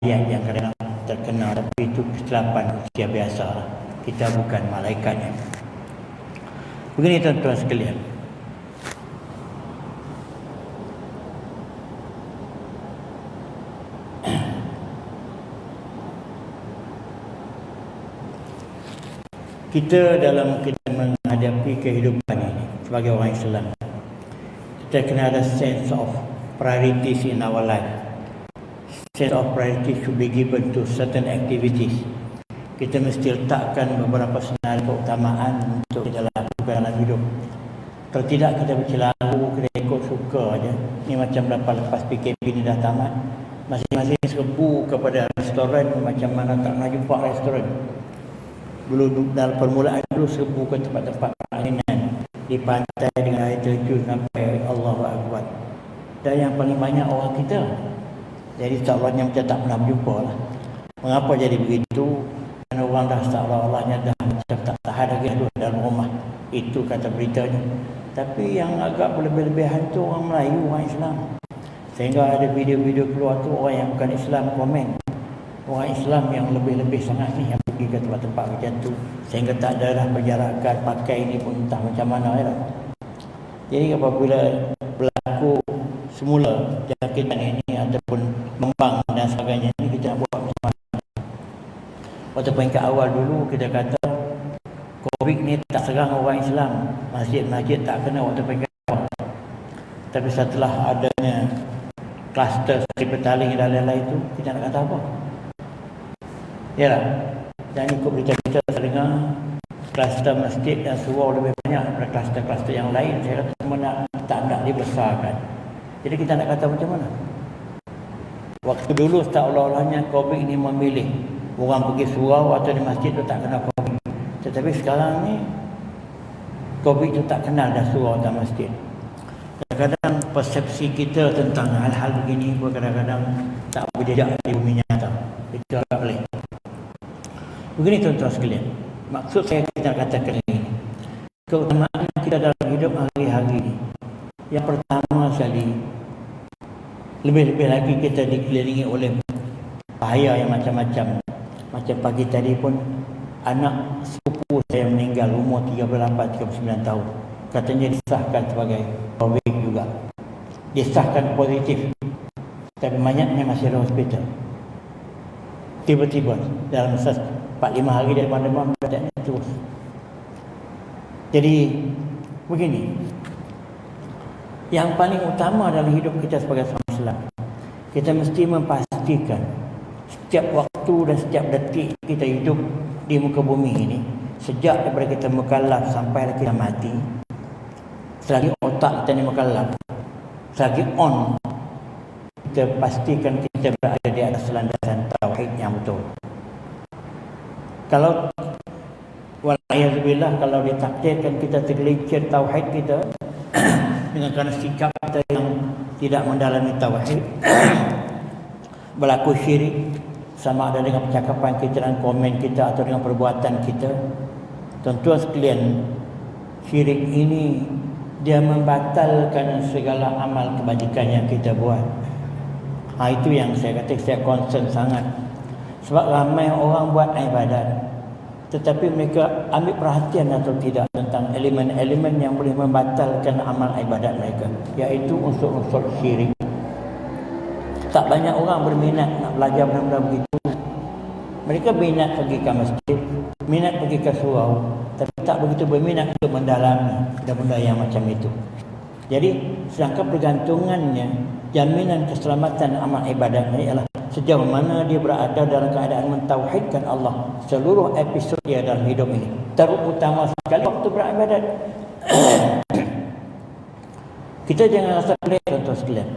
ayat yang kadang terkenal, tapi itu kesilapan usia biasa. Kita bukan malaikatnya. Begini tuan-tuan sekalian. Kita dalam kita menghadapi kehidupan ini sebagai orang Islam, kita kena ada sense of priorities in our life. Sense of priority should be given to certain activities. Kita mesti letakkan beberapa senarai keutamaan untuk kita lakukan dalam hidup. Kalau tidak, kita bercelaru, kita ikut suka aja. Ni macam lepas PKP ni dah tamat, masing-masing serbu kepada restoran, macam mana tak nak jumpa restoran. Dulu dalam permulaan dulu serbu ke tempat-tempat permainan di pantai dengan air terjun sampai Allahu Akbar. Dan yang paling banyak orang kita. Jadi seolah-olahnya macam tak pernah berjumpa lah. Mengapa jadi begitu? Kerana orang dah seolah-olahnya dah macam tak tahan lagi dalam rumah. Itu kata beritanya. Tapi yang agak berlebih-lebihan tu orang Melayu, orang Islam. Sehingga ada video-video keluar tu orang yang bukan Islam komen. Orang Islam yang lebih-lebih sangat ni yang pergi ke tempat-tempat macam tu, sehingga tak ada dah perjarakan, pakai ini pun entah macam mana ya. Jadi apabila berlaku semula jangkitan ini ataupun membang dan sebagainya, ini kita nak buat macam mana? Waktu peringkat awal dulu kita kata COVID ni tak serang orang Islam, masjid-masjid tak kena waktu peringkat awal. Tapi setelah adanya kluster Seri Petaling dan lain-lain itu, kita nak kata apa? Yalah, dan ikut berita-berita saya dengar kluster masjid dan surau lebih banyak daripada kluster-kluster yang lain. Saya kata semua tak nak dibesarkan. Jadi kita nak kata macam mana? Waktu dulu seolah-olahnya COVID ini memilih orang pergi surau atau di masjid tu tak kena COVID. Tetapi sekarang ni COVID tu tak kenal dah surau dan masjid. Kadang-kadang persepsi kita tentang hal-hal begini pun kadang-kadang tak berjejak di bumi nyata. Itu agak boleh. Begini tuan-tuan sekalian, maksud saya kita katakan ini, keutamaan kita dalam hidup hari-hari ini. Yang pertama sekali, lebih-lebih lagi kita dikelilingi oleh bahaya yang macam-macam. Macam pagi tadi pun anak sepupu saya meninggal umur 38-39 tahun. Katanya disahkan sebagai COVID juga. Disahkan positif, tapi banyaknya masih ada hospital. Tiba-tiba dalam masa 4-5 hari dia demam badannya terus. Jadi begini, yang paling utama dalam hidup kita sebagai seorang Islam, kita mesti memastikan setiap waktu dan setiap detik kita hidup di muka bumi ini, sejak daripada kita mukallaf sampai kita mati, selagi otak kita ni mukallaf, selagi on, kita pastikan kita berada di atas landasan tauhid yang betul. Kalau walaiyazubillah, kalau ditakdirkan kita tergelincir tauhid kita dengan kerana sikap kita yang tidak mendalami tauhid, berlaku syirik, sama ada dengan percakapan kita dan komen kita atau dengan perbuatan kita, tuan-tuan sekalian, syirik ini dia membatalkan segala amal kebajikan yang kita buat. Itu yang saya kata saya concern sangat. Sebab ramai orang buat ibadat, tetapi mereka ambil perhatian atau tidak tentang elemen-elemen yang boleh membatalkan amal ibadat mereka, iaitu unsur-unsur syirik. Tak banyak orang berminat nak belajar benda-benda begitu. Mereka minat pergi ke masjid, minat pergi ke surau, tapi tak begitu berminat untuk mendalami benda-benda yang macam itu. Jadi sedangkan pergantungannya, jaminan keselamatan amal ibadatnya ialah sejauh mana dia berada dalam keadaan mentauhidkan Allah seluruh episod dia dalam hidup ini, terutama sekali waktu beribadat. Kita jangan rasa pelik tuan-tuan sekalian.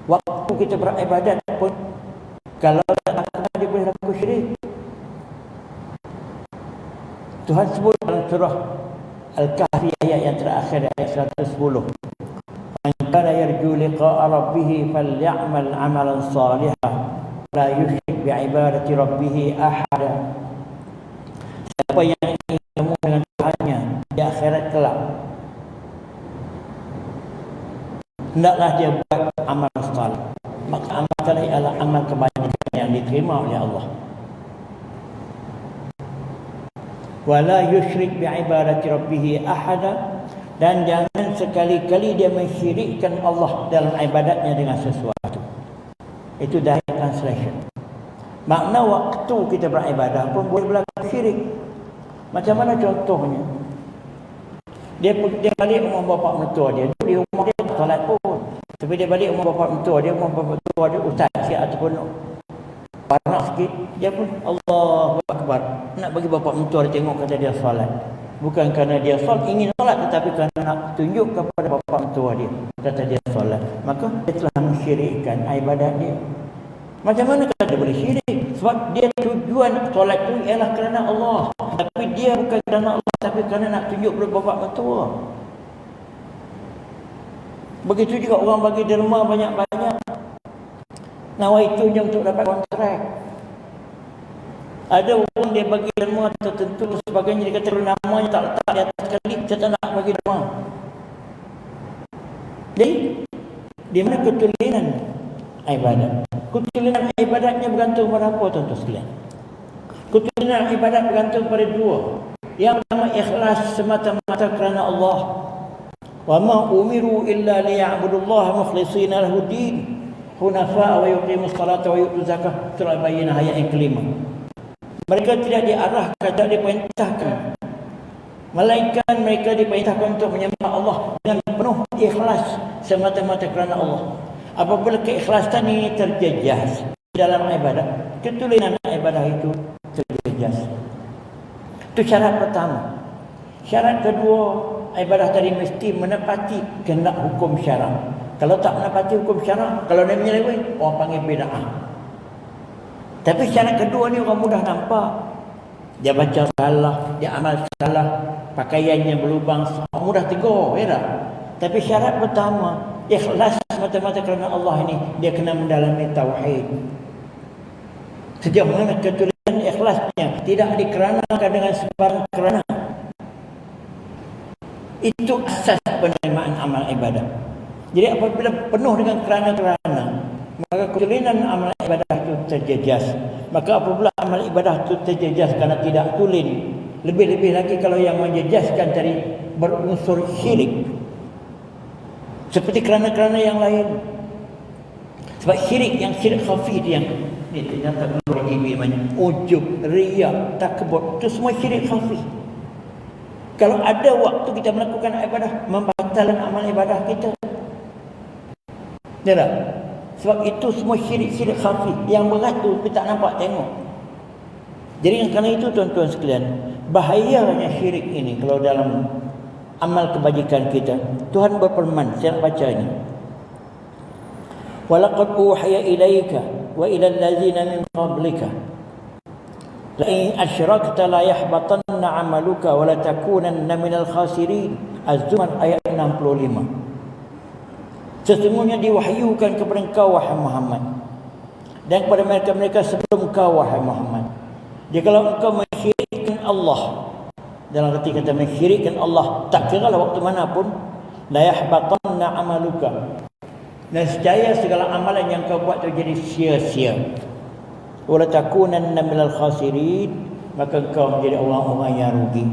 Waktu kita beribadat pun kalau tak kena dia boleh lakukan syirik. Tuhan sebut dalam surah Al-Kahfi ayat yang terakhir, ayat 110. Man kana yarju liqa'a rabbih falyamal 'amalan salihan la yusyrik bi'ibadati rabbih ahada. Siapa yang ingin bertemu dengan Tuhannya di akhirat kelak, hendaklah dia buat amal saleh. Maka amal saleh adalah amal kebajikan yang diterima diterima oleh Allah. Wala yusyrik bi'ibadati rabbih ahada, dan jangan sekali-kali dia mensyirikkan Allah dalam ibadatnya dengan sesuatu. Itu direct translation. Makna waktu kita beribadah pun boleh berlaku syirik. Macam mana contohnya? Dia balik rumah bapa mertua dia. Di rumah dia tak solat pun. Tapi dia balik rumah bapa mertua dia, rumah bapa mertua dia ustaz sikit ataupun panas sikit, dia pun Allahu Akbar. Nak bagi bapa mertua dia tengok kata dia solat. Bukan kerana dia ingin solat, tetapi kerana nak tunjuk kepada bapa mertua dia kata dia solat. Maka dia telah mensyirikkan ibadat dia. Macam mana kata dia boleh syirik? Sebab dia tujuan solat itu ialah kerana Allah. Tapi dia bukan kerana Allah, tapi kerana nak tunjuk kepada bapa mertua. Begitu juga orang bagi derma banyak-banyak, nawaitunya untuk dapat kontrak. Ada orang dia bagi derma tertentu sebagainya, dia kata namanya tak letak di atas kali, saya tak nak bagi derma. Jadi di mana ketulinan ibadat? Ketulinan ibadatnya bergantung pada apa, tuan-tuan sekalian? Ketulinan ibadat bergantung pada dua. Yang pertama, ikhlas semata-mata kerana Allah. Wa ma umiru illa liya'budullaha mukhlishina lahu din hunafa wa yuqimus salata wa yutuz zakah. Surah Bayyinah ayat yang kelima. Mereka tidak diarahkan, tidak diperintahkan, melainkan mereka diperintahkan untuk menyembah Allah dengan penuh ikhlas semata-mata kerana Allah. Apabila keikhlasan ini terjejas dalam ibadah, ketulinan ibadah itu terjejas. Itu syarat pertama. Syarat kedua, ibadah tadi mesti menepati kehendak hukum syarak. Kalau tak menepati hukum syarak, kalau dia menyeleweng, orang panggil bid'ah. Tapi syarat kedua ni orang mudah nampak. Dia baca salah, dia amal salah, pakaiannya berlubang, mudah tegur, ya tak? Tapi syarat pertama, ikhlas semata-mata kerana Allah ini, dia kena mendalami tauhid. Sejauh mana ketulinan ikhlasnya tidak dikeranakan dengan sebarang kerana. Itu asas penerimaan amal ibadah. Jadi apabila penuh dengan kerana-kerana, maka ketulinan amal ibadah itu terjejas. Maka apabila amal ibadah itu terjejas kerana tidak tulin, lebih-lebih lagi kalau yang menjejaskan tadi berunsur syirik, seperti kerana-kerana yang lain. Sebab syirik, yang syirik khafi yang ni ternyata keluar gigi namanya ujub, riya, takabur, itu semua syirik khafi. Kalau ada waktu kita melakukan ibadah, membatalkan amal ibadah kita. Ya tak? Sebab itu semua syirik-syirik khafi. Yang berat tu kita tak nampak tengok. Jadi kerana itu tuan-tuan sekalian, bahayanya syirik ini kalau dalam amal kebajikan kita. Tuhan berfirman, saya nak baca ini. Walaqad uhiya ilaika wa ila allazina min qablika la in asyrakta la yahbatanna 'amaluka wa la takunanna minal khasirin. Az-Zumar ayat 65. Sesungguhnya diwahyukan kepada engkau wahai Muhammad dan kepada mereka-mereka sebelum engkau wahai Muhammad. Jadi kalau engkau mensyirikkan Allah, dalam arti kata mensyirikkan Allah, tak kira lah waktu mana pun, la yahbatanna 'amaluka, nescaya segala amalan yang kau buat itu jadi sia-sia. Wala takunanna minal khasirin, maka engkau menjadi orang-orang yang rugi.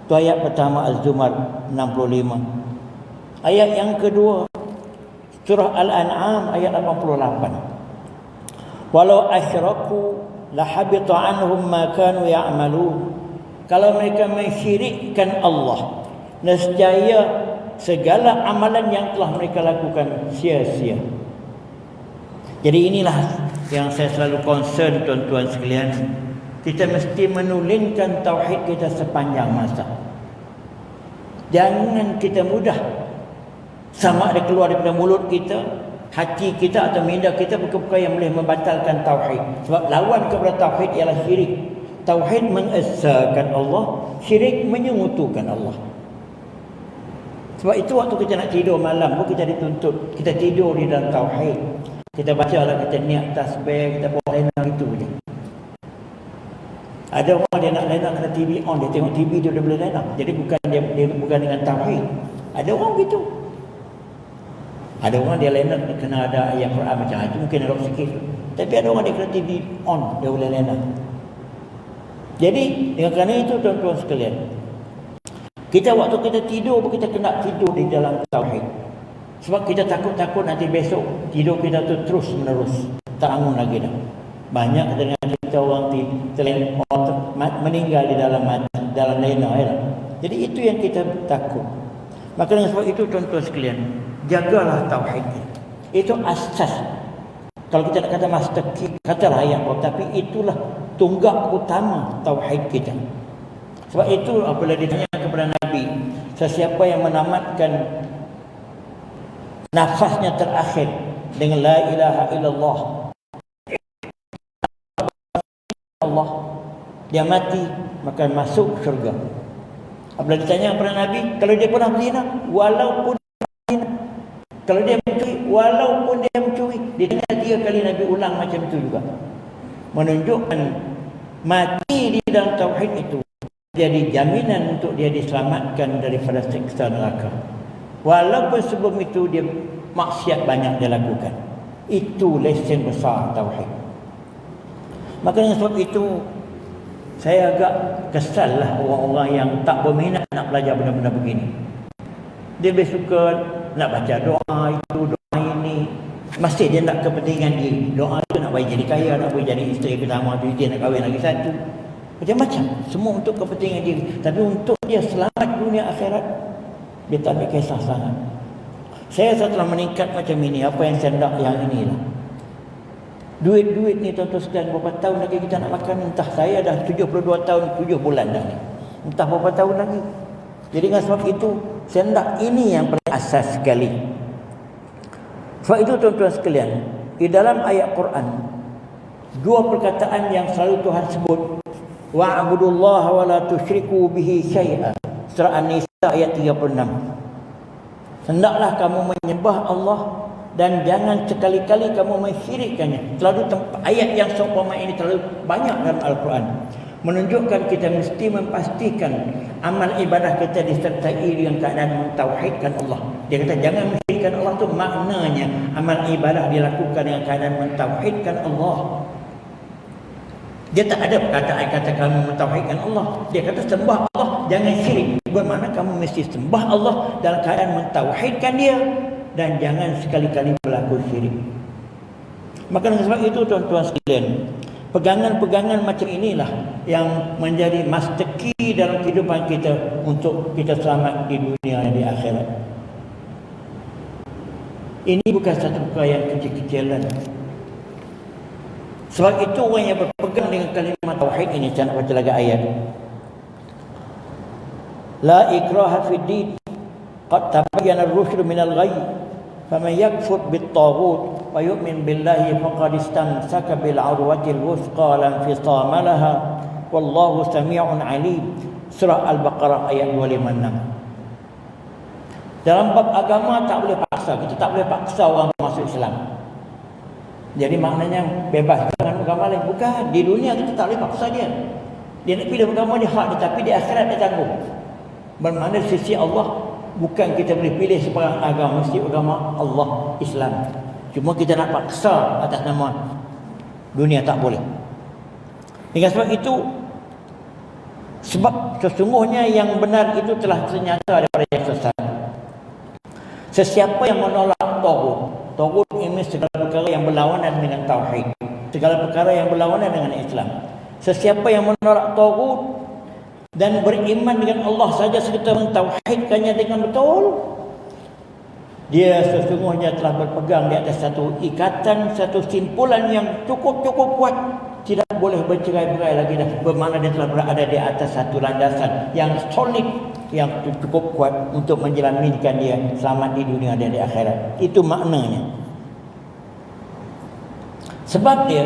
Itu ayat pertama Az-Zumar 65. Ayat yang kedua surah Al-An'am ayat 88. Walau asyraku lahabita anhum ma kanu ya'malun. Kalau mereka mensyirikkan Allah, nescaya segala amalan yang telah mereka lakukan sia-sia. Jadi inilah yang saya selalu concern tuan-tuan sekalian. Kita mesti menulingkan tauhid kita sepanjang masa. Jangan kita mudah sama ada keluar daripada mulut kita, hati kita atau minda kita perkara yang boleh membatalkan tauhid. Sebab lawan kepada tauhid ialah syirik. Tauhid mengesahkan Allah, syirik menyekutukan Allah. Sebab itu waktu kita nak tidur malam pun kita dituntut kita tidur di dalam tauhid. Kita bacalah, kita niat tasbih, kita buat lain itu je. Ada orang dia nak lena kena TV on, dia tengok TV dia boleh lena. Jadi bukan dia bukan dengan tauhid. Ada orang gitu. Ada orang dia lena kena ada ayat Quran macam itu, mungkin ada sikit. Tapi ada orang dia kena TV on, dia boleh lena. Jadi dengan kerana itu tuan-tuan sekalian, kita waktu kita tidur, kita kena tidur di dalam tauhid. Sebab kita takut-takut nanti besok tidur kita tu terus menerus tak bangun lagi dah. Banyak dengan kita orang meninggal di dalam lena ya. Jadi itu yang kita takut. Maka dengan sebab itu tuan-tuan sekalian, jagalah tauhid. Itu asas. Kalau kita nak kata master key, katalah yang tapi itulah tunggak utama tauhid kita. Sebab itu apabila ditanya kepada Nabi, sesiapa yang menamatkan nafasnya terakhir dengan la ilaha illallah Allah, dia mati maka masuk syurga. Apabila ditanya kepada Nabi, kalau dia pernah berzina, walaupun berzina, kalau dia mencuri, walaupun dia mencuri, ditanya 3 kali Nabi ulang macam itu juga, menunjukkan mati di dalam tauhid itu jadi jaminan untuk dia diselamatkan daripada siksa neraka. Walaupun sebelum itu dia maksiat banyak dia lakukan. Itu lesen besar tauhid. Maka dengan sebab itu saya agak kesal lah orang-orang yang tak berminat nak belajar benda-benda begini. Dia lebih suka nak baca doa itu, doa ini. Masih dia nak kepentingan diri. Doa itu nak bagi jadi kaya, nak bagi jadi isteri pertama, dia nak kahwin lagi satu. Macam-macam. Semua untuk kepentingan diri. Tapi untuk dia selamat dunia akhirat, dia tak ambil kisah sangat. Saya setelah meningkat macam ini, apa yang saya nak yang inilah. Duit-duit ni tuan-tuan sekalian, berapa tahun lagi kita nak makan? Entah, saya dah 72 tahun 7 bulan dah ni. Entah berapa tahun lagi. Jadi dengan sebab itu, saya nak ini yang paling asas sekali. Sebab itu tuan-tuan sekalian, di dalam ayat Quran, 2 perkataan yang selalu Tuhan sebut, wa'budullaha wa la tusyriku bihi syai'an. Surah An-Nisa ayat 36. Hendaklah kamu menyembah Allah dan jangan sekali-kali kamu mensyirikkannya. Selalu ayat yang seumpama ini terlalu banyak dalam Al-Quran, menunjukkan kita mesti memastikan amal ibadah kita disertai dengan keadaan mentauhidkan Allah. Dia kata jangan mensyirikkan Allah, tu maknanya amal ibadah dilakukan dengan keadaan mentauhidkan Allah. Dia tak ada perkataan kata kamu mentauhidkan Allah. Dia kata sembah Allah, jangan syirik. Bermakna kamu mesti sembah Allah dalam keadaan mentauhidkan dia dan jangan sekali-kali berlaku syirik. Maka dengan sebab itu tuan-tuan sekalian, pegangan-pegangan macam inilah yang menjadi master key dalam kehidupan kita untuk kita selamat di dunia dan di akhirat. Ini bukan satu perkara yang kecil-kecilan. Sebab itu orang yang berpegang dengan kalimat tauhid ini, saya nak baca lagi ayat. La ikraha fid din, qad tabayyana ar-rusyd min al-ghayy, faman yakfur bit-taghut wa yu'min billahi faqad istamsaka bil 'urwatil wuthqa la infisama laha wallahu samii'un 'alim. Surah Al-Baqarah ayat 256. Dalam bab agama tak boleh paksa, kita tak boleh paksa orang masuk Islam. Jadi maknanya bebas dengan agama lain. Bukan, di dunia kita tak boleh paksa dia. Dia nak pilih agama dia hak dia, tapi di akhirat dia tanggung. Bermakna sisi Allah, bukan kita boleh pilih sebarang agama, mesti agama Allah, Islam. Cuma kita nak paksa atas nama dunia, tak boleh. Dengan sebab itu, sebab sesungguhnya yang benar itu telah ternyata daripada yang sesat. Sesiapa yang menolak Taghut ini segala perkara yang berlawanan dengan tauhid, segala perkara yang berlawanan dengan Islam. Sesiapa yang menolak Taghut dan beriman dengan Allah saja serta mentauhidkannya dengan betul, dia sesungguhnya telah berpegang di atas satu ikatan, satu simpulan yang cukup kuat, tidak boleh bercerai-berai lagi dah. Bermakna dia telah berada di atas satu landasan yang solid, yang cukup kuat untuk menjaminkan dia selamat di dunia dan di akhirat. Itu maknanya. Sebab dia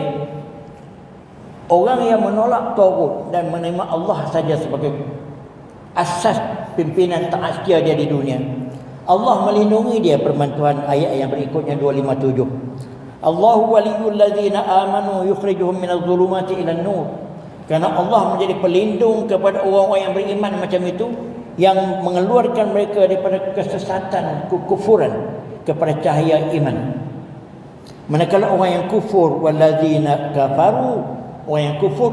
orang yang menolak Taghut dan menerima Allah saja sebagai asas pimpinan taat setia dia di dunia, Allah melindungi dia. Perbantuan ayat yang berikutnya 257. Allahu waliyul ladzina amanu yukhrijuhum minadh dhulumati ilan nur. Kerana Allah menjadi pelindung kepada orang-orang yang beriman macam itu, yang mengeluarkan mereka daripada kesesatan, kekufuran kepada cahaya iman. Manakala orang yang kufur, wallazina kafaru, orang yang kufur,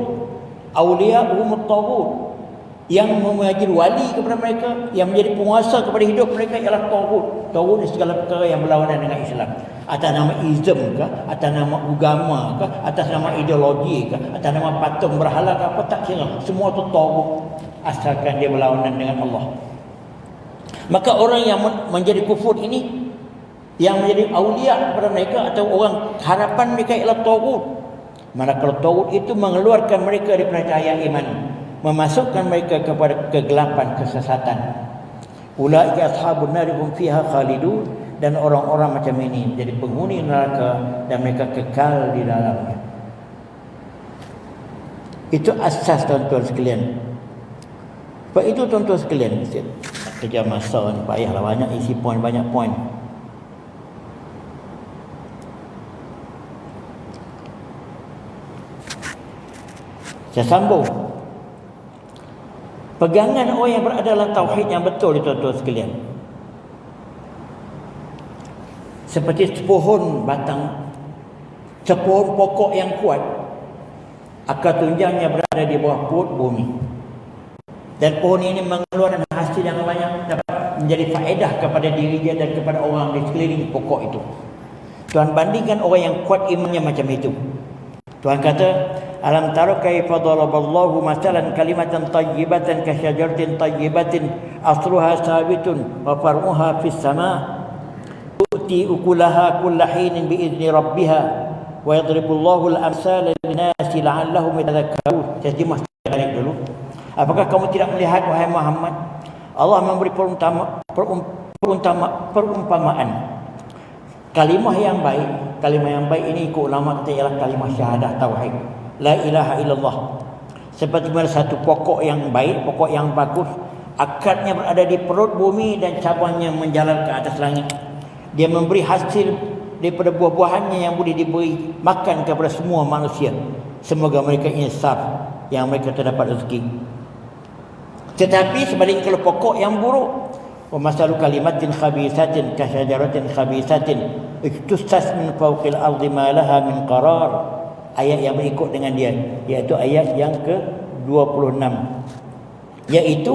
awliya'uhum at-taghut, yang menjadi wali kepada mereka, yang menjadi penguasa kepada hidup mereka ialah taghut. Taghut ni segala perkara yang berlawanan dengan Islam. Atas nama ism ke, atas nama agama ke, atas nama ideologi ke, atas nama patung berhala ke, apa tak kira. Semua tu taghut, asalkan dia berlawanan dengan Allah. Maka orang yang menjadi kufur ini, yang menjadi awliya kepada mereka atau orang harapan mereka ialah taghut. Manakala taghut itu mengeluarkan mereka daripada cahaya iman, memasukkan mereka kepada kegelapan, kesesatan. Ulaika ashabun nar hum fiha khalidun, dan orang-orang macam ini menjadi penghuni neraka dan mereka kekal di dalamnya. Itu asas tuan-tuan sekalian. Sebab itu tuan-tuan sekalian, kerja masa ni payahlah banyak isi poin, banyak poin. Saya sambung. Pegangan orang yang berada dalam tauhid yang betul, tuan-tuan sekalian, seperti sepohon batang, sepohon pokok yang kuat, akar tunjangnya berada di bawah perut bumi, dan pohon ini mengeluarkan hasil yang banyak, dapat menjadi faedah kepada dirinya dan kepada orang di sekeliling pokok itu. Tuhan bandingkan orang yang kuat imannya macam itu. Tuhan kata, alam tara kaifa daraballahu masalan kalimatan tayyibatan ka syajaratin tayyibatin asluha sabitun wa far'uha fis sama' tu'ti ukulaha kulla hinin bi idzni rabbiha wa yadribullahu al-amsala lin-nasi la'allahum yatadhakkarun. Terjemah balik dulu. Apakah kamu tidak melihat, wahai Muhammad, Allah memberi perumpamaan kalimah yang baik. Kalimah yang baik ini ikut ulama kata ialah kalimah syahadah tauhid, la ilaha illallah. Seperti mana satu pokok yang baik, pokok yang bagus, akarnya berada di perut bumi dan cabangnya menjalar ke atas langit. Dia memberi hasil daripada buah-buahannya yang boleh diberi makan kepada semua manusia. Semoga mereka insaf yang mereka terdapat rezeki. Tetapi sebaliknya kalau pokok yang buruk, wa masalu kalimatin khabisatin ka syajaratin khabisatin iktusas min fawqil ardi ma laha min qarar. Ayat yang berikut dengan dia, iaitu ayat yang ke-26, iaitu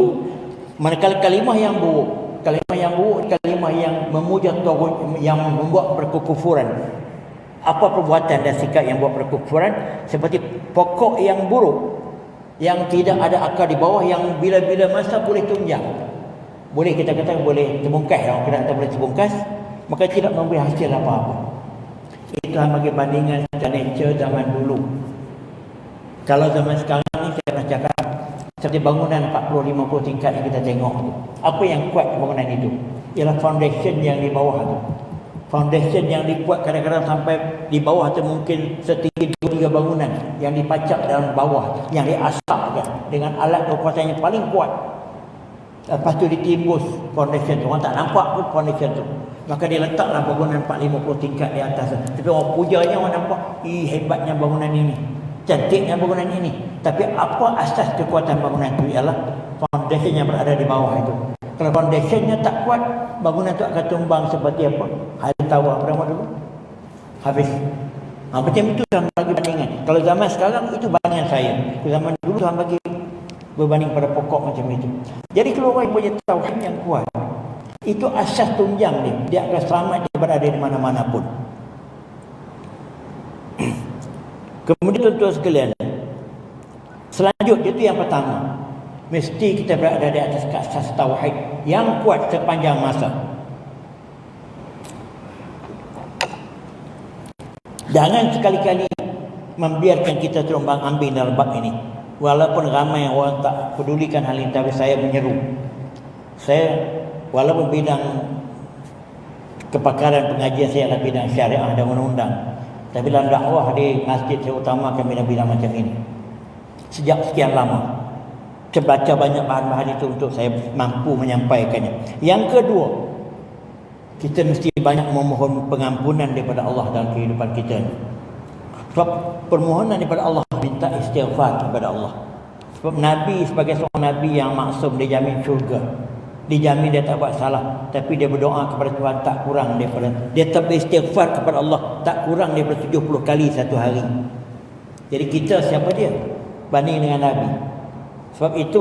manakala kalimah yang buruk, kalimah yang memuja taghut, yang membuat perkufuran. Apa perbuatan dan sikap yang buat perkufuran? Seperti pokok yang buruk, yang tidak ada akar di bawah, yang bila-bila masa boleh tunjang, boleh kita kata boleh terbungkas, orang kena kata boleh terbungkas, maka tidak memberi hasil apa-apa. Itulah bagi bandingan nature zaman dulu. Kalau zaman sekarang ni saya pernah cakap, seperti bangunan 40-50 tingkat yang kita tengok tu, apa yang kuat bangunan itu? Ialah foundation yang di bawah tu. Foundation yang dibuat kadang-kadang sampai di bawah tu mungkin setinggi 2-3 bangunan yang dipacak dalam bawah, yang diasapkan dengan alat kekuatan yang paling kuat. Lepas tu ditimbus foundation tu, orang tak nampak pun foundation tu, maka dia letaklah bangunan 40-50 tingkat di atas. Tapi orang pujanya, orang nampak, hebatnya bangunan ini, cantiknya bangunan ini. Tapi apa asas kekuatan bangunan itu? Ialah foundation yang berada di bawah itu. Kalau foundationnya tak kuat, bangunan itu akan tumbang seperti apa? Hari Tawar berapa dulu? Habis. Macam itu Tuhan bagi bandingan. Kalau zaman sekarang itu bandingan saya. Kalau zaman dulu Tuhan bagi berbanding pada pokok macam itu. Jadi kalau orang punya tauhid yang kuat, itu asas tunjang dia. Dia akan selamat, dia berada di mana-mana pun. Kemudian tuan-tuan sekalian, selanjutnya itu yang pertama, mesti kita berada di atas asas tauhid yang kuat sepanjang masa. Jangan sekali-kali membiarkan kita terombang ambing dalam bab ini. Walaupun ramai orang tak pedulikan hal ini, tapi saya menyeru. Saya walaupun bidang kepakaran pengajian saya adalah bidang syariah dan undang-undang, tapi dalam dakwah di masjid saya utamakan bidang-bidang macam ini sejak sekian lama. Saya baca banyak bahan-bahan itu untuk saya mampu menyampaikannya. Yang kedua, kita mesti banyak memohon pengampunan daripada Allah dalam kehidupan kita. Sebab permohonan daripada Allah, minta istighfar kepada Allah. Sebab Nabi sebagai seorang Nabi yang maksum, dia jamin syurga. Dijamin dia tak buat salah, tapi dia berdoa kepada Tuhan tak kurang daripada, dia tak beristighfar kepada Allah tak kurang daripada 70 kali satu hari. Jadi kita siapa dia banding dengan Nabi? Sebab itu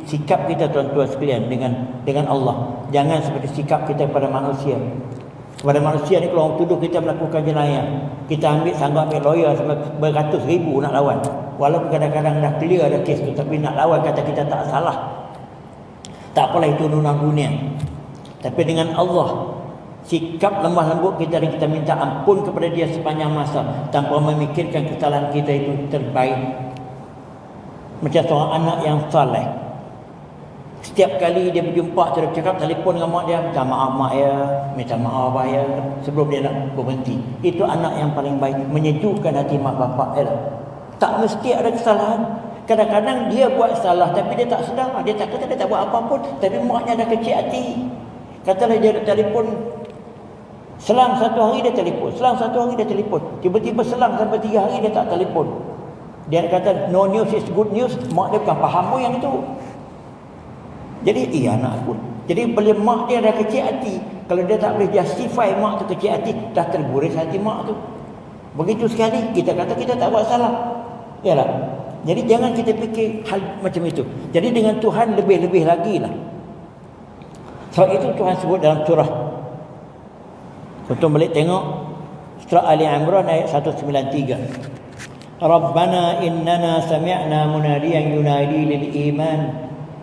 sikap kita tuan-tuan sekalian dengan Allah jangan seperti sikap kita kepada manusia. Kepada manusia ni kalau orang tuduh kita melakukan jenayah, kita sanggup ambil lawyer sampai beratus ribu nak lawan, walaupun kadang-kadang dah clear dah kes tu, tapi nak lawan kata kita tak salah. Tak apalah, itu undang dunia. Tapi dengan Allah, sikap lemah lembut kita dan kita minta ampun kepada dia sepanjang masa tanpa memikirkan kesalahan kita itu terbaik. Macam seorang anak yang saleh, setiap kali dia berjumpa, dia cakap telefon dengan mak dia, minta maaf mak ya, minta maaf abah ya, sebelum dia nak berhenti. Itu anak yang paling baik, menyejukkan hati mak bapak ya. Tak mesti ada kesalahan. Kadang-kadang dia buat salah tapi dia tak sedar. Dia tak kata dia tak buat apa-apa, tapi maknya dah kecil hati. Katalah dia telefon, selang satu hari dia telefon, selang satu hari dia telefon, tiba-tiba selang sampai 3 hari dia tak telefon. Dia kata no news is good news. Mak dia bukan faham pun yang itu. Jadi anak pun. Jadi bila mak dia dah kecil hati, kalau dia tak boleh justify mak tu kecil hati, dah terguris hati mak tu. Begitu sekali kita kata kita tak buat salah. Yalah. Jadi jangan kita fikir hal macam itu. Jadi dengan Tuhan lebih-lebih lagi lah. Sebab itu Tuhan sebut dalam surah, contoh balik tengok surah Ali Imran ayat 193. Rabbana innana sami'na munadiyan yunadi lil iman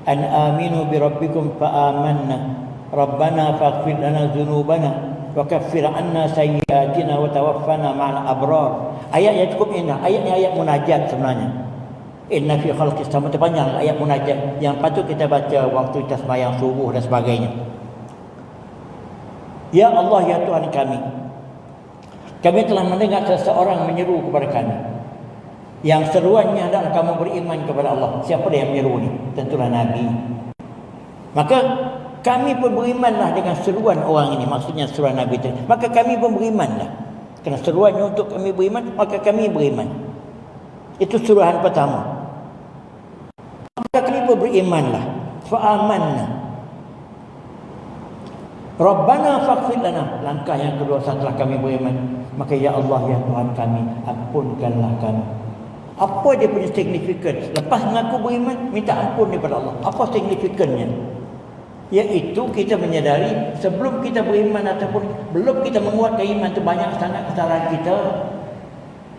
an aminu bi rabbikum fa amanna. Rabbana faghfir lana dhunubana wa kaffir 'anna sayyi'atina wa tawaffana ma'al abrar. Ayat yang cukup indah. Ayat ni ayat munajat sebenarnya. Inna fi khalqis samawati, panjang ayat munajat yang patut kita baca waktu kita sembahyang subuh dan sebagainya. Ya Allah, ya Tuhan kami telah mendengar seseorang menyeru kepada kami yang seruannya adalah kamu beriman kepada Allah. Siapa dia yang menyeru ni? Tentulah Nabi. Maka kami pun berimanlah dengan seruan orang ini, maksudnya seruan Nabi itu. Maka kami pun berimanlah. Kerana seruannya untuk kami beriman, maka kami beriman. Itu suruhan pertama. Maka kami pun berimanlah. Fa'amanna. Rabbana faghfir lana. Langkah yang kedua setelah kami beriman, maka ya Allah, ya Tuhan kami, ampunkanlah kami. Apa dia punya signifikan? Lepas mengaku beriman, minta ampun daripada Allah. Apa signifikannya? Iaitu kita menyadari sebelum kita beriman ataupun belum kita menguatkan iman itu banyak sangat kesalahan kita.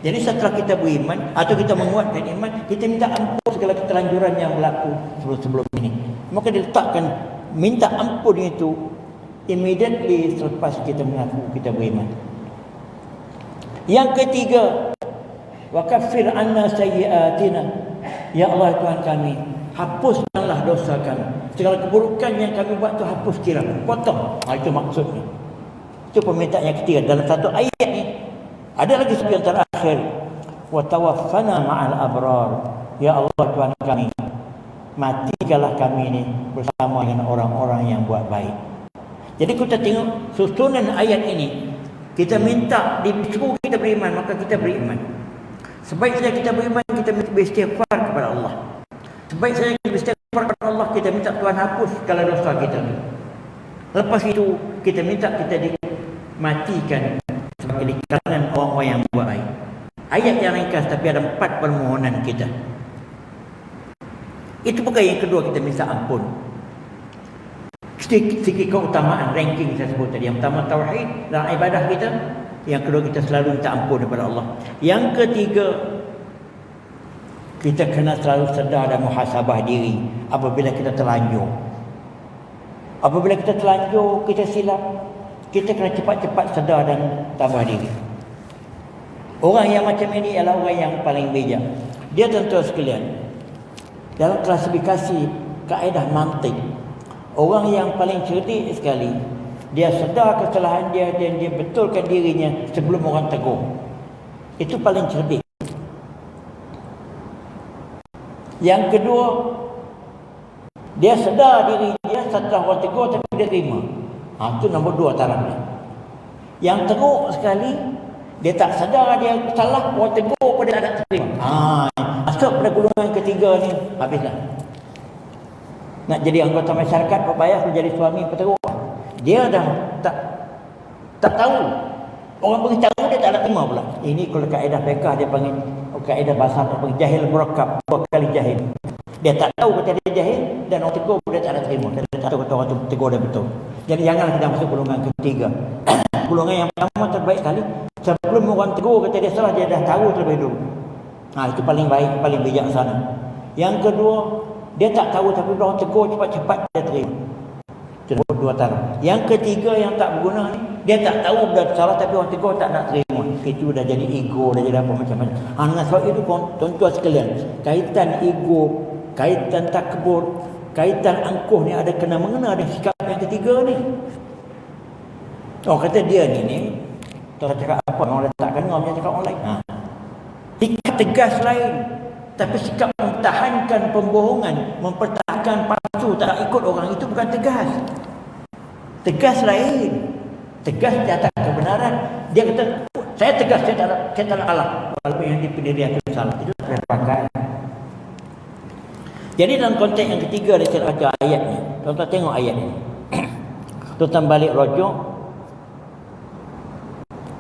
Jadi setelah kita beriman atau kita menguatkan iman, kita minta ampun segala keterlanjuran yang berlaku sebelum ini. Maka diletakkan minta ampun itu immediately selepas kita mengaku kita beriman. Yang ketiga, wa kaffir 'anna sayyi'atina. Ya Allah, Tuhan kami, hapuskanlah dosa kami. Segala keburukan yang kami buat tu hapus kira, potong. Itu maksudnya. Itu permintaan yang ketiga dalam satu ayat ni. Ada lagi satu yang terakhir, wa tawaffana ma'al abrar. Ya Allah, Tuhan kami, matikanlah kami ini bersama dengan orang-orang yang buat baik. Jadi kita tengok susunan ayat ini. Kita minta disuruh kita beriman, maka kita beriman. Sebaik saja kita beriman, kita beristighfar kepada Allah. Sebaik saja kita beristighfar kepada Allah, kita minta Tuhan hapus segala dosa kita. Lepas itu kita minta kita dimatikan sebagai di kalangan orang-orang yang buat baik. Ayat yang ringkas tapi ada 4 permohonan kita. Itu bukan yang kedua kita minta ampun. Sikit keutamaan ranking saya sebut tadi. Yang pertama tauhid dalam ibadah kita, yang kedua kita selalu minta ampun kepada Allah. Yang ketiga, kita kena selalu sedar dan muhasabah diri apabila kita terlanjur. Apabila kita terlanjur, kita silap, kita kena cepat-cepat sedar dan tabah diri. Orang yang macam ini ialah orang yang paling bijak. Dia tentu sekalian, dalam klasifikasi kaedah mantik, orang yang paling cerdik sekali, dia sedar kesalahan dia dan dia betulkan dirinya sebelum orang tegur. Itu paling cerdik. Yang kedua, dia sedar diri dia setelah orang tegur tapi dia terima. Itu nombor 2 taraf dia. Yang teruk sekali, dia tak sedar dia salah, orang tegur pun dia tak nak terima. Masuk pada golongan ketiga ni, habislah. Nak jadi anggota masyarakat apa payah, jadi suami peteruk. Dia dah tak tahu. Orang beritahu dia tak nak terima pula. Ini kalau kaedah fiqh dia panggil, kaedah bahasa dia panggil jahil murakkab, 2 kali jahil. Dia tak tahu kata dia jahil dan orang tegur dia tak nak terima. Dia tak tahu kata orang tu tegur dia betul. Jadi janganlah kita masuk golongan ketiga. Golongan yang pertama terbaik sekali, sebelum orang tegur kata dia salah, dia dah tahu terlebih dulu. Itu paling baik, paling bijaksana. Yang kedua, dia tak tahu tapi orang tegur cepat-cepat dia terima. Dua taraf. Yang ketiga yang tak berguna ni, dia tak tahu dah salah tapi orang tegur tak nak terima. Itu dah jadi ego, dah jadi apa macam-macam. Dengan sebab itu tuan-tuan sekalian, kaitan ego, kaitan takbur, kaitan angkuh ni ada kena mengena dengan sikap yang ketiga ni. Orang kata dia ni tak cakap apa, orang letakkan orang macam cakap orang lain. Sikap tegas lain, tapi sikap mempertahankan pembohongan, mempertahankan palsu, tak ikut orang, itu bukan tegas. Tegas lain. Tegas di atas kebenaran. Dia kata, saya tegas, saya tak nak kalah. Walaupun yang dipilih dia itu salah. Itu saya pakai. Jadi dalam konteks yang ketiga, saya baca ayat ni. Tuan-tuan tengok ayat ni. Tuan-tuan balik rujuk.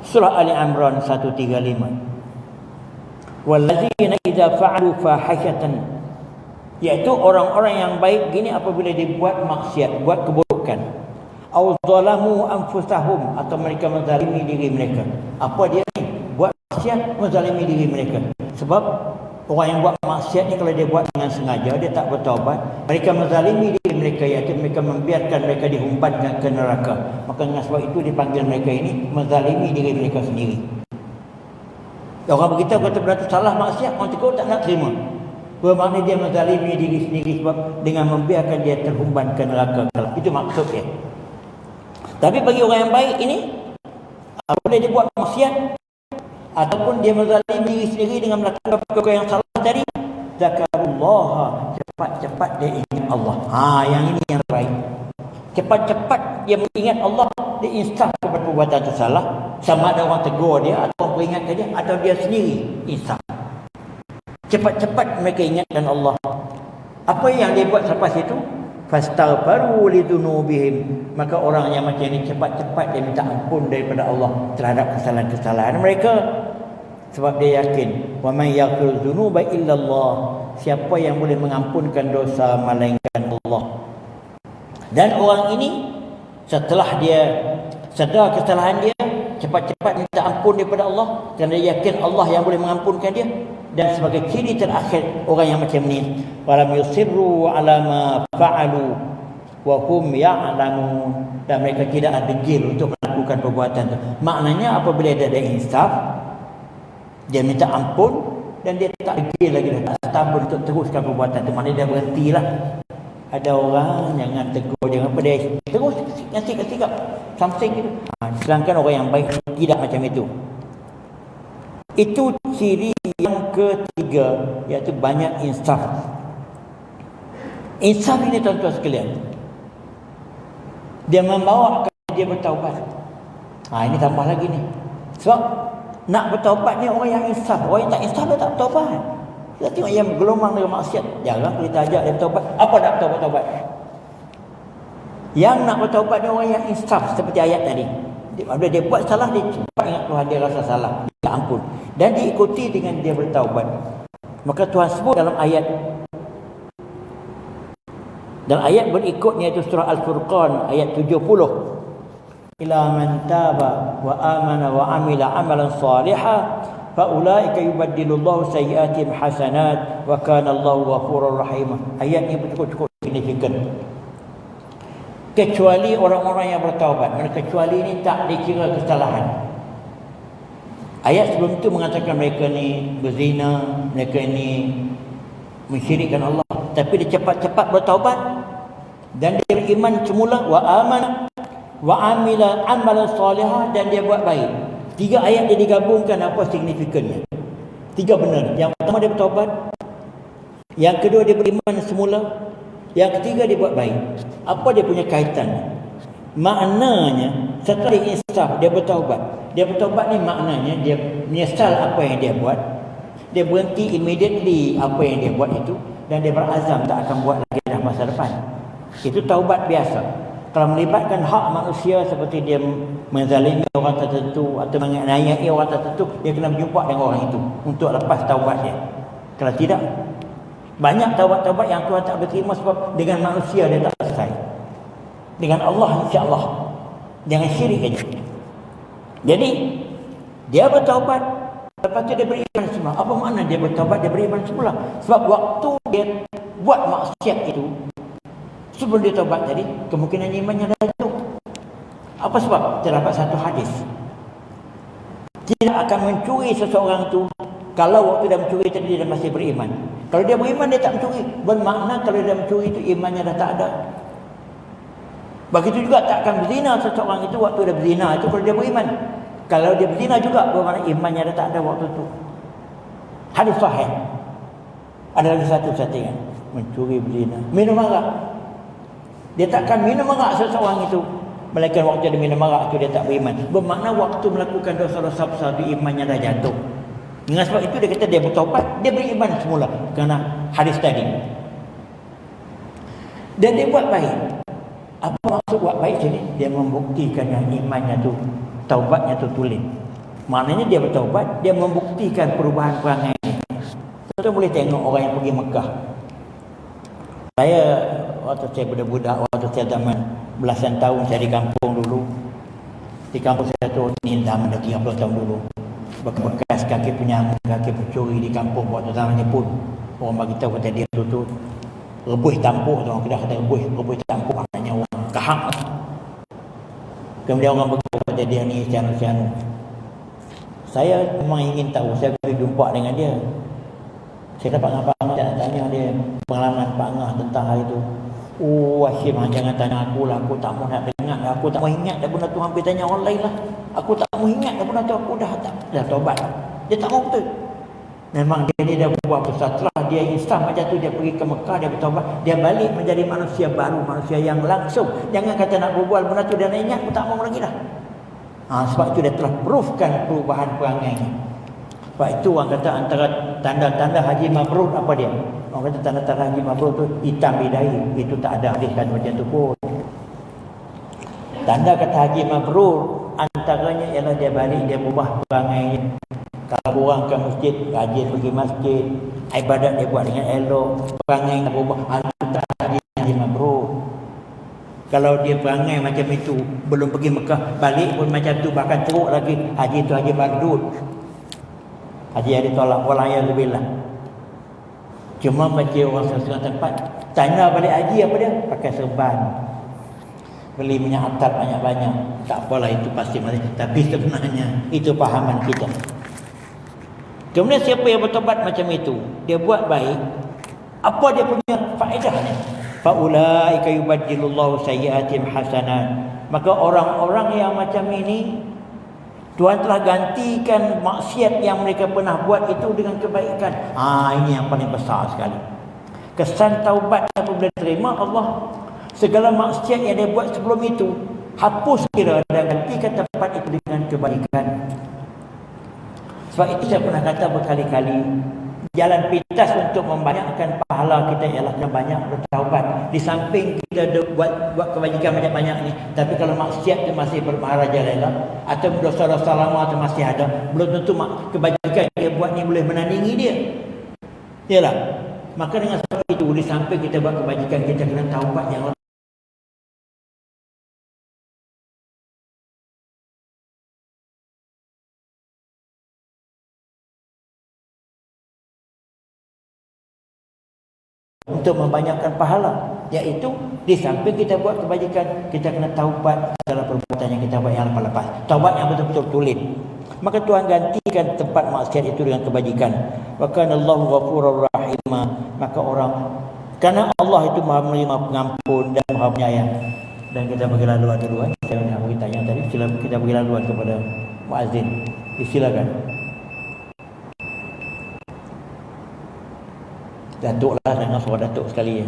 Surah Ali Imran 135. Wallazina idza fa'alu fahishatan, iaitu orang-orang yang baik gini apabila dibuat maksiat, buat keburukan, au zalamu anfusahum, atau mereka menzalimi diri mereka. Apa dia ni? Buat maksiat, menzalimi diri mereka. Sebab orang yang buat maksiat ni kalau dia buat dengan sengaja, dia tak bertaubat, mereka menzalimi diri mereka, iaitu mereka membiarkan mereka dihumpankan ke neraka. Maka dengan sebab itu dipanggil mereka ini menzalimi diri mereka sendiri. Orang beritahu kata berarti salah maksiat, orang tegur tak nak terima. Bermakna dia menzalimi diri sendiri sebab dengan membiarkan dia terhumban ke neraka. Itu maksud dia. Tapi bagi orang yang baik ini, apabila dia buat maksiat ataupun dia menzalimi diri sendiri dengan melakukan perkara yang salah tadi, zakarullah, cepat-cepat dia ingat Allah. Yang ini yang baik. Cepat-cepat dia mengingat Allah, dia insaf kepada perbuatan itu salah. Sama ada orang tegur dia atau orang peringatkan dia, atau dia sendiri insaf. Cepat-cepat mereka ingatkan Allah. Apa yang dia buat selepas itu? Fastaghfaru lidzunubihim, maka orang yang macam ini cepat-cepat dia minta ampun daripada Allah terhadap kesalahan-kesalahan mereka. Sebab dia yakin, wa may yaghfiru dzunuba illa Allah, siapa yang boleh mengampunkan dosa melainkan Allah. Dan orang ini setelah dia sedar kesalahan dia, cepat-cepat minta ampun daripada Allah kerana dia yakin Allah yang boleh mengampunkan dia. Dan sebagai ciri terakhir orang yang macam ni, walam yusirru ala ma fa'alu wa hum ya'lamun, dan mereka tidak degil untuk melakukan perbuatan itu. Maknanya apabila dia ada insaf, dia minta ampun dan dia tak degil lagi, tak sabar untuk teruskan perbuatan itu. Maknanya dia berhentilah. Ada orang jangan tegur, jangan pedih, terus sikap something gitu. Sedangkan orang yang baik tidak macam itu. Itu ciri yang ketiga, iaitu banyak insaf. Insaf ini tuan-tuan sekalian, dia membawa kepada dia bertaubat. Ini tambah lagi ni. Sebab nak bertaubat ni orang yang insaf. Orang yang tak insaf dia tak bertaubat. Kita tengok yang bergelumang dengan maksiat, jarang kita ajak dia bertaubat. Apa nak bertaubat? Yang nak bertaubat ni orang yang insaf, seperti ayat tadi. Apabila dia buat salah, dia cepat ingat Tuhan, dia rasa salah, dia ampun, dan diikuti dengan dia bertaubat. Maka Tuhan sebut dalam ayat berikutnya, itu surah Al-Furqan ayat 70, ila man taba wa amana wa amila amalan salihah faulaika yubaddilullahu sayyi'atihim hasanat wa kana Allahu ghafurur rahim. Ayat ini cukup signifikan. Kecuali orang-orang yang bertaubat. Kecuali ini tak dikira kesalahan. Ayat sebelum itu mengatakan mereka ni berzina, mereka ni mensyirikkan Allah. Tapi dia cepat-cepat bertaubat dan dia beriman semula, wa amana wa amila amalan salihah, dan dia buat baik. 3 ayat dia digabungkan, apa signifikannya? 3 benar. Yang pertama dia bertaubat, yang kedua dia beriman semula, yang ketiga dia buat baik. Apa dia punya kaitan? Maknanya setelah dia insaf, dia bertaubat. Dia bertaubat ni maknanya dia menyesal apa yang dia buat. Dia berhenti immediately apa yang dia buat itu, dan dia berazam tak akan buat lagi dah. jannah masa depan. Itu taubat biasa. Kalau melibatkan hak manusia seperti dia menzalimi orang tertentu atau menganiaya orang tertentu, dia kena berjumpa dengan orang itu untuk lepas taubat dia. Kalau tidak, banyak taubat-taubat yang Tuhan tak berterima sebab dengan manusia dia tak selesai. Dengan Allah insya-Allah. Jangan syirik aja. Jadi dia bertaubat, lepas tu dia beriman semula. Apa makna dia bertaubat, dia beriman semula? Sebab waktu dia buat maksiat itu, sebelum dia taubat tadi, kemungkinan imannya dah jatuh. Apa sebab? Terdapat satu hadis. Tidak akan mencuri seseorang tu kalau waktu dia mencuri tadi dia masih beriman. Kalau dia beriman dia tak mencuri, bermakna kalau dia mencuri itu imannya dah tak ada. Begitu juga tak akan berzina seseorang itu waktu dia berzina itu kalau dia beriman. Kalau dia berzina juga bermakna imannya dah tak ada waktu itu. Hadis sahih. Ada lagi satu settingan, mencuri, berzina, minum arak. Dia takkan minum arak seseorang itu melainkan waktu dia minum arak itu dia tak beriman. Bermakna waktu melakukan dosa-dosa besar itu imannya dah jatuh. Dengan sebab itu dia kata dia bertaubat, dia beriman semula kerana hadis tadi. Dan dia buat baik. Apa maksud buat baik sini? Dia membuktikan yang imannya tu, taubatnya tu tulen. Maknanya dia bertaubat, dia membuktikan perubahan perangai. Kita boleh tengok orang yang pergi Mekah. Saya waktu saya budak-budak, waktu saya zaman belasan tahun saya di kampung dulu. Di kampung saya tu ni zaman dah 30 tahun dulu. Bekas kaki penyamun, kaki pencuri di kampung waktu zaman Jepun. Orang bagi tahu kata dia tu rebuh tampuk tu, orang Kedah kata rebuh tampuk, maknanya orang kahak. Kemudian orang beritahu kata dia ni sianu-sianu. Saya memang ingin tahu, saya pergi jumpa dengan dia. Saya dapat Pak Angah, nak tanya dia pengalaman Pak Angah tentang hari itu. Oh Hashim, jangan tanya aku lah, aku tak mau nak dengar, aku tak mau ingat dah benda tu, hampir tanya orang lain lah. Aku tak mau ingat dah benda tu, aku dah taubat. Dia tak mau betul. Memang dia ni dah buat besar. Setelah dia Islam macam tu, dia pergi ke Mekah, dia bertaubat, dia balik menjadi manusia baru, manusia yang langsung. Jangan kata nak berbual benda tu dia nak ingat, aku tak mau lagi dah. Sebab itu dia telah proofkan perubahan perangainya. Sebab itu orang kata antara tanda-tanda haji mabrur apa dia? Orang kata tanda-tanda haji mabrur tu hitam di dahi. Itu tak ada hadis kan macam tu pun. Tanda kata haji mabrur antaranya ialah dia balik, dia berubah perangainya. Kalau orang ke masjid, rajin pergi masjid, ibadat dia buat dengan elok, perangai dia berubah, antara haji mabrur. Kalau dia perangai macam itu, belum pergi Mekah, balik pun macam tu, bahkan teruk lagi, haji tu haji mardud. Haji yang ditolak, walayyazubillah. Cuma macam orang setengah tempat tanya balik haji apa dia? Pakai serban, beli minyak atar banyak-banyak. Tak apalah, itu pasti mati. Tapi sebenarnya itu pahaman kita. Kemudian siapa yang bertobat macam itu, dia buat baik, apa dia punya faedahnya? Faulaika yubaddilullahu sayyi'atihim hasanat. Maka orang-orang yang macam ini, Tuhan telah gantikan maksiat yang mereka pernah buat itu dengan kebaikan. Ini yang paling besar sekali. Kesan taubat apabila terima Allah, segala maksiat yang dia buat sebelum itu hapus kira dan gantikan tempat itu dengan kebaikan. Sebab itu saya pernah kata berkali-kali, jalan pintas untuk membanyakkan pahala kita ialah kena banyak bertaubat. Di samping kita buat kebajikan banyak-banyak ni, tapi kalau maksiat tu masih bermarajalela atau dosa-dosa lama tu masih ada, belum tentu kebajikan dia buat ni boleh menandingi dia. Yalah. Maka dengan sebab itu, di samping kita buat kebajikan, kita kena taubat yang lebih. Untuk membanyakkan pahala, iaitu di samping kita buat kebajikan, kita kena taubat segala perbuatan yang kita buat yang lepas-lepas. Taubat yang betul-betul tulen. Maka Tuhan gantikan tempat maksiat itu dengan kebajikan. Wa kana Allahu ghafurur rahim. Maka karena Allah itu Maha menerima pengampun dan Maha penyayang. Dan kita bagi laluan dulu. Saya nak bagi tanya tadi, kita bagi laluan kepada muazzin. Silakan. Datuk lah, dengar suara Datuk sekali ya.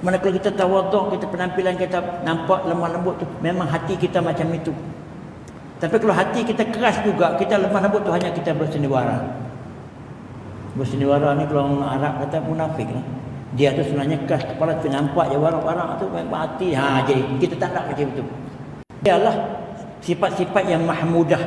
Manakala kita tawaduk, kita penampilan kita nampak lemah lembut tu, memang hati kita macam itu. Tapi kalau hati kita keras juga, kita lemah lembut tu hanya kita bersendiwara. Bersendiwara ni kalau orang Arab kata munafik lah. Dia tu sebenarnya keras kepala tu, nampak je warak-warak tu baik hati. Jadi kita tak nak macam itu. Ialah sifat-sifat yang mahmudah,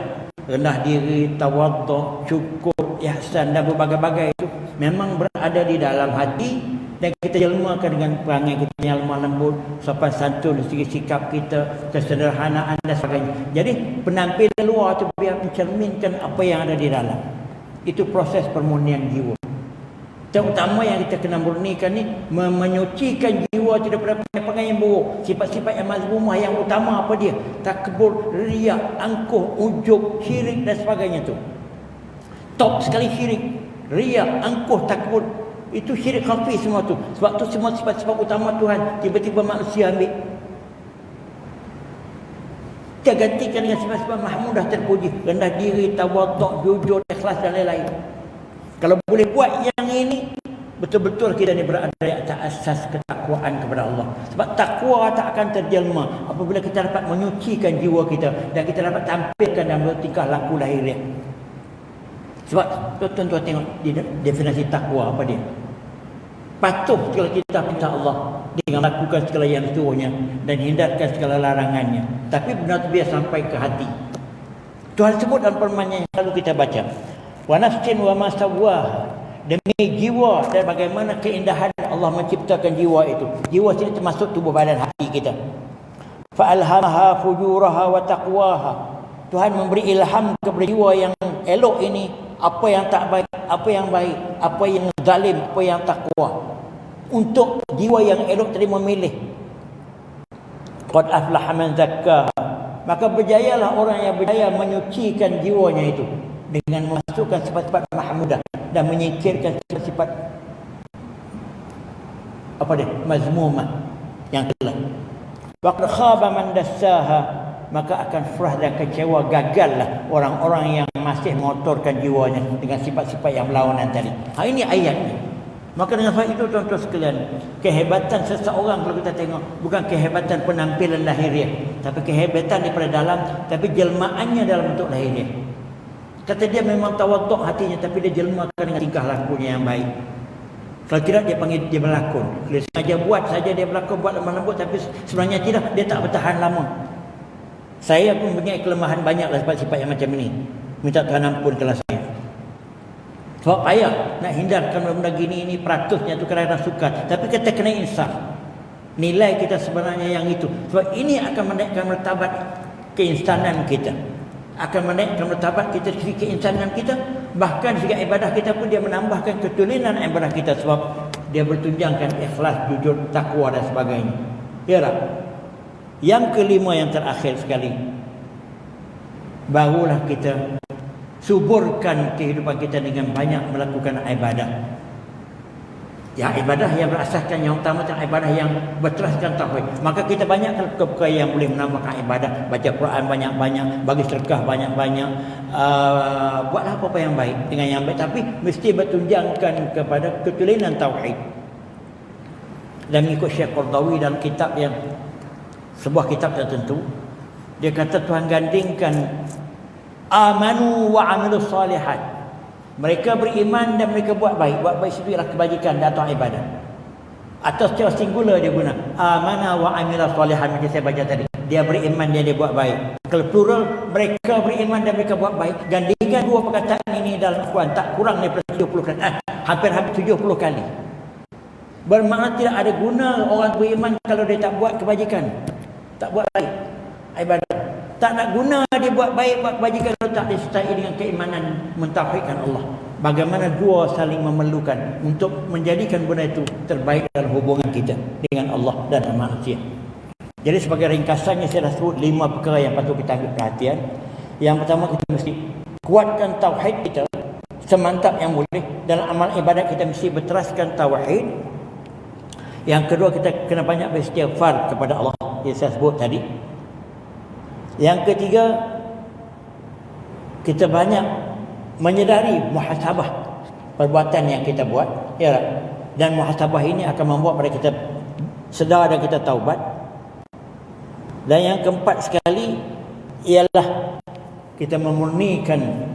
rendah diri, tawaduk, syukur, ihsan dan berbagai-bagai itu memang berada di dalam hati. Dan kita jelmakan dengan perangai kita yang lemah lembut, sopan santun, segi sikap kita, kesederhanaan dan sebagainya. Jadi penampilan luar itu biar mencerminkan apa yang ada di dalam. Itu proses permurnian jiwa. Terutama yang kita kena murnikan ni, menyucikan jiwa itu daripada perangai yang buruk. Sifat-sifat yang mazmumah yang utama apa dia? Takbur, riak, angkuh, ujub, syirik dan sebagainya tu. Top sekali syirik, riak, angkuh, takbur. Itu syirik khafi semua tu. Sebab tu semua sifat-sifat utama Tuhan tiba-tiba manusia ambil. Dia gantikan dengan sifat-sifat mahmudah terpuji, rendah diri, tawaduk, jujur, ikhlas dan lain-lain. Kalau boleh buat yang ini, betul-betul kita ni berada di atas asas ketakwaan kepada Allah. Sebab takwa tak akan terjelma apabila kita dapat menyucikan jiwa kita dan kita dapat tampilkan dalam tingkah laku lahiriah. Sebab tuan-tuan tengok definisi takwa apa dia? Patuh segala kita minta Allah dengan lakukan segala yang disuruhnya dan hindarkan segala larangannya. Tapi benar biar sampai ke hati. Tuhan sebut dalam firman-Nya yang selalu kita baca. Wa nafsin wa ma sawwaha, demi jiwa dan bagaimana keindahan Allah menciptakan jiwa itu. Jiwa sini termasuk tubuh badan hati kita. Fa alhamaha fujuraha wa taqwaha. Tuhan memberi ilham kepada jiwa yang elok ini apa yang tak baik, apa yang baik, apa yang zalim, apa yang takwa. Untuk jiwa yang elok tadi memilih. Qad aflaha man zakkaha. Maka berjayalah orang yang berjaya menyucikan jiwanya itu dengan memasukkan sifat-sifat mahmudah dan menyingkirkan sifat-sifat apa dia? Mazmumah yang telah. Wa qad khaba man dassaha. Maka akan frah dan kecewa, gagallah orang-orang yang masih mengotorkan jiwanya dengan sifat-sifat yang berlawanan tadi. Ini ayatnya. Maka dengan sebab itu tuan-tuan sekalian, kehebatan seseorang kalau kita tengok bukan kehebatan penampilan lahiriah, tapi kehebatan daripada dalam, tapi jelmaannya dalam bentuk lahiriah. Kata dia memang tawaduk hatinya, tapi dia jelmakan dengan tingkah lakunya yang baik. Kalau tidak dia panggil dia berlakon. Dia sengaja buat saja dia berlakon, buat lemah lembut, tapi sebenarnya tidak, dia tak bertahan lama. Saya pun punya kelemahan banyaklah sifat-sifat yang macam ini. Minta Tuhan ampun kalau saya. Sebab payah nak hindarkan benda gini ini peratusnya tu kerana suka. Tapi kita kena insaf. Nilai kita sebenarnya yang itu. Sebab ini akan menaikkan martabat keinsanan kita. Akan menaikkan martabat kita segi keinsanan kita. Bahkan segi ibadah kita pun dia menambahkan ketulinan ibadah kita. Sebab dia bertunjangkan ikhlas, jujur, takwa dan sebagainya. Yalah. Yang kelima yang terakhir sekali, barulah kita suburkan kehidupan kita dengan banyak melakukan ibadah. Yang ibadah yang berasaskan yang utama adalah ibadah yang berteraskan tauhid. Maka kita banyakkan perkara yang boleh menambahkan ibadah, baca Quran banyak-banyak, bagi sedekah banyak-banyak, buatlah apa-apa yang baik dengan yang baik, tapi mesti bertunjangkan kepada ketulinan tauhid. Dan mengikut Syekh Qardawi dalam kitab yang sebuah kitab tertentu, dia kata Tuhan gandingkan amanu wa amilus salihat. Mereka beriman dan mereka buat baik. Buat baik itu ialah kebajikan atau ibadah. Atau secara singular dia guna amana wa amilus salihat, macam saya baca tadi. Dia beriman dan dia buat baik. Kalau plural, mereka beriman dan mereka buat baik. Gandingkan dua perkataan ini dalam Al-Quran tak kurang daripada 70 kali. Hampir-hampir 70 kali. Bermakna tidak ada guna orang beriman kalau dia tak buat kebajikan, tak buat baik ibadah. Tak nak guna dia buat baik, buat kebajikan kalau tak disertai dengan keimanan mentauhidkan Allah. Bagaimana dua saling memerlukan untuk menjadikan benda itu terbaik dalam hubungan kita dengan Allah dan manusia. Jadi sebagai ringkasannya saya dah sebut 5 perkara yang patut kita ambil perhatian. Yang pertama, kita mesti kuatkan tauhid kita semantap yang boleh. Dalam amal ibadat kita mesti berteraskan tauhid. Yang kedua, kita kena banyak beristighfar kepada Allah yang saya sebut tadi. Yang ketiga, kita banyak menyedari muhasabah perbuatan yang kita buat, ya. Dan muhasabah ini akan membuat pada kita sedar dan kita taubat. Dan yang keempat sekali ialah kita memurnikan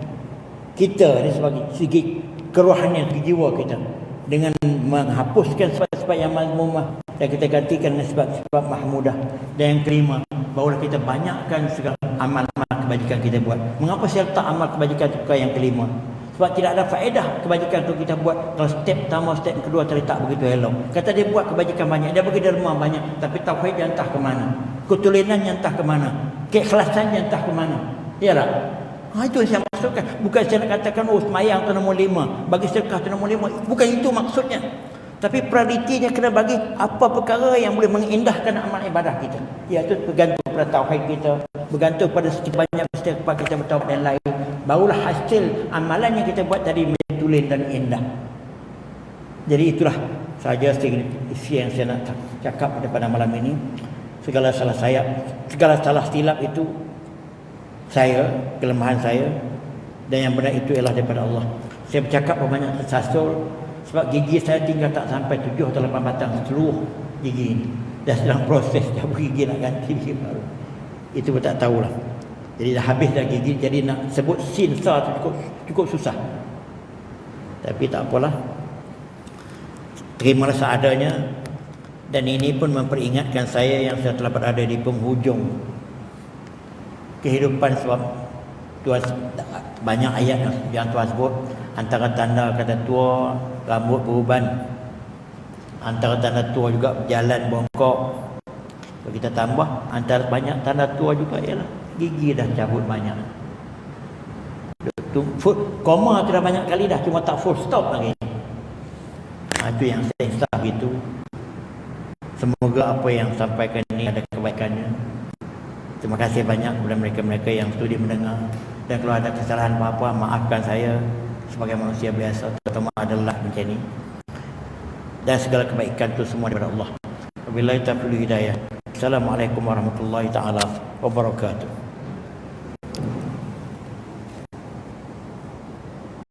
kita dari sebagai segi kerohanian jiwa kita dengan menghapuskan sebab-sebab yang mazmumah dan kita gantikan dengan sebab-sebab mahmudah. Dan yang kelima, barulah kita banyakkan segala amal-amal kebajikan kita buat. Mengapa saya letak amal kebajikan itu ke yang kelima? Sebab tidak ada faedah kebajikan itu kita buat kalau step pertama, step kedua tadi tak begitu elok. Kata dia buat kebajikan banyak, dia bagi derma banyak, tapi tauhid dia entah ke mana, ketulinan yang entah ke mana, keikhlasan yang entah ke mana. Ya tak? Itu yang saya maksudkan. Bukan saya nak katakan semayang tu nombor 5, bagi sedekah tu nombor 5. Bukan itu maksudnya. Tapi prioritinya kena bagi apa perkara yang boleh mengindahkan amal ibadah kita. Iaitu bergantung pada tauhid kita, bergantung pada sedikit banyak setiap kita bertaubat yang lain. Barulah hasil amalan yang kita buat tadi metulen dan indah. Jadi itulah saja isi yang saya nak cakap pada malam ini. Segala salah silap itu saya, kelemahan saya, dan yang benar itu ialah daripada Allah. Saya bercakap berbanyak tersasul sebab gigi saya tinggal tak sampai 7 atau 8 batang seluruh gigi ini. Dah sedang proses dah gigi nak ganti gigi baru. Itu pun tak tahulah. Jadi dah habis dah gigi, jadi nak sebut sin sa tu cukup susah. Tapi tak apalah. Terimalah seadanya. Dan ini pun memperingatkan saya yang saya telah berada di penghujung kehidupan, sebab Tuhan banyak ayat yang Tuhan sebut. Antara tanda kata tua, rambut beruban. Antara tanda tua juga berjalan bongkok. Kalau kita tambah, antara banyak tanda tua juga ialah gigi dah cabut banyak. Koma tu dah banyak kali dah, cuma tak full stop lagi. Itu yang saya insaf gitu. Semoga apa yang sampaikan ini ada kebaikannya. Terima kasih banyak kepada mereka-mereka yang sudi mendengar. Dan kalau ada kesalahan apa-apa, maafkan saya sebagai manusia biasa, terutama adalah macam ini. Dan segala kebaikan itu semua daripada Allah. Wabillahi taufiq hidayah. Assalamualaikum warahmatullahi taala wabarakatuh.